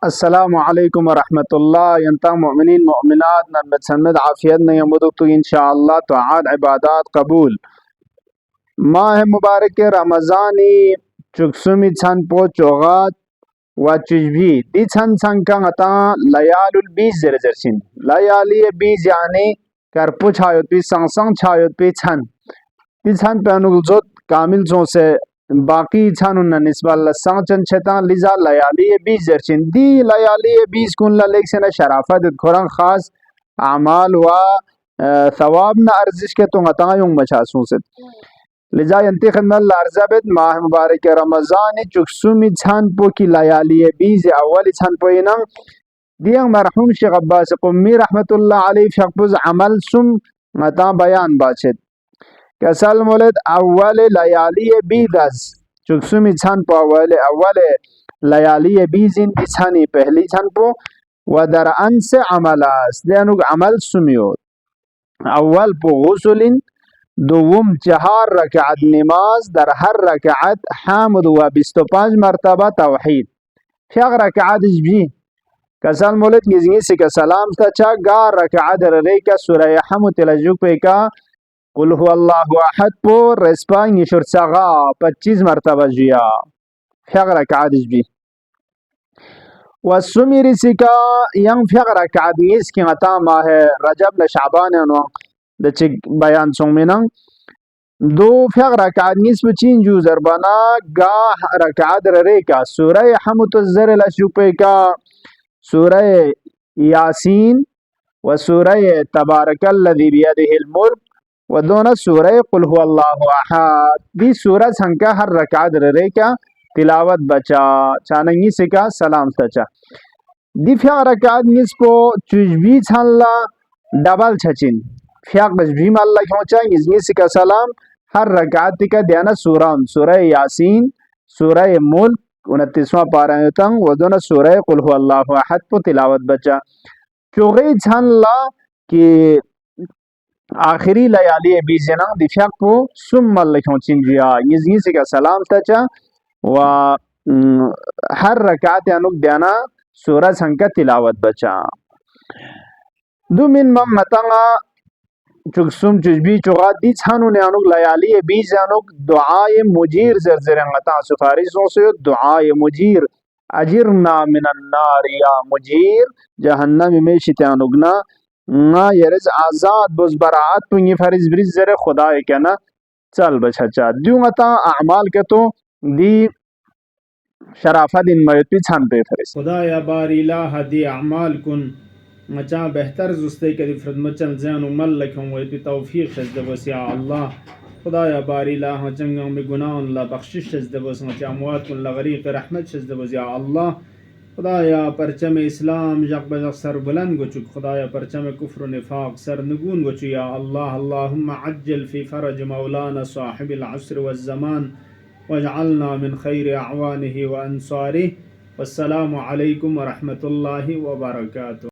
अस्सलामुअलैकुम वरहमतुल्लाह यंता मोमिनीन मोमिनात नन्मत सन्मत आफियत ने यमुदुक तो इंशाअल्लाह तो आद इबादत कबूल माह मुबारक के रमज़ानी चुकसुमी छन पो चोगात व चुजभी दी छन संकंग अता लयालुल बीस जरजरसिन लयाली बीस यानी कर पुछायोत भी संग छायोत भी छन दी छन पे अनुगुजोत कामिल जो से बाकी छान उन्ना निस्बत लसंग चन छता लिजा लयाली बीस जरचिन दी लयाली बीस कुन लेक से न शराफत खुरन खास अमाल व थवाब न अर्जिश के तो ngatayung machasunset लिजा यंती खंदन लारजाबत माह मुबारक रमजान चुकसुमी छान पो की लयाली बीस अव्वल छान पो इनंग दियंग मरहूम शेख अब्बास कुम्मी रहमतुल्लाह अलैहि फकबुज अमल सुम ngata बयान बाचेत कसल मोलद अव्वल लयाली बीदस चुकसुमी छान पो अव्वल लयाली बीजिन छानी पहली छान पो व दर अंस अमलास देनुग अमल सुमियो अव्वल पो गुसुलिन दोम चहार रकात नमाज दर हर रकात हामद व 25 मरतबा तौहीद फग रकात भी कसल मोलद गिजगी से का सलाम तचा गा रकात रे का सूरह हम तलजु पे का कुल हुवल्लाहु अहद पो रेस्पा निशुर सगा 25 मरतबा जिया फग रकात भी वसुमिरी सिका यंग फग रकात निस की अता माह रजब न शाबान नो द चिक बयान सोमिनंग दो फग रकात निस बचिन जू जरबना गा रकात रे का सूरह हम तजर लशुपे का सूरह यासीन व सूरह तबारकल्लज़ी बियदिहिल मुल्क व दोनों सूरह कुल हुवल्लाहु अहद दी सूरह संका हर रकात रे का तिलावत बचा चानंगी से का सलाम सचा दी फ्या रकात निस्पो चुजबी छानला डबल छचिन फ्या बजबी मल्ला खोचा इजनी से का सलाम हर रकात का ध्यान सूरह यासीन सूरह मुल्क 29वां पारा तंग व दोनों सूरह कुल हुवल्लाहु अहद पो तिलावत बचा चोगे छानला कि आखिरी लयाली बीजना दिफाक पो सुम्मल लखोचिन जिया इजनी से का सलाम तचा व हर रकात अनुक देना सूरह संका तिलावत बचा दो मिन मम मतंगा चुकसुम चुजबी चुगा दी छानु ने अनुक लयाली बीज अनुक दुआए मुजीर जरजरंगता सुफारिशों से दुआए मुजीर अजिरना मिनन नार या मुजीर जहन्नम में शितानुगना ना यरज आजाद बुज बरात पुंगी फरिज ब्रिज जरे खुदा के ना चल बचा दूंगता अमाल के तो दी शराफत इन मयत छान पे फरिज खुदा या बारीला हदी अमाल कुन मचा बेहतर जुस्ते के फ्रदमचन जैन उमल लखों वे भी तौफीक शजदबस या अल्लाह खुदा या बारीला हचंगों में गुनाह ला बख्शिश शजदबस मचा अमवात कुन लगरीक रहमत शजदबस या अल्लाह खुदाया परचम इस्लाम जब सर बुलंद गुचुक खुदाया परचम कुफ्र निफाक सर नगून गुचु या अल्लाह अल्लाहुम्मा अज्जल फी फरज मौलाना साहिबिल अस्र वज़्ज़मान वजअलना मिन खैर अअवानिहि व अंसारिहि वस्सलामु अलैकुम व रहमतुल्लाहि व बरकातुहू।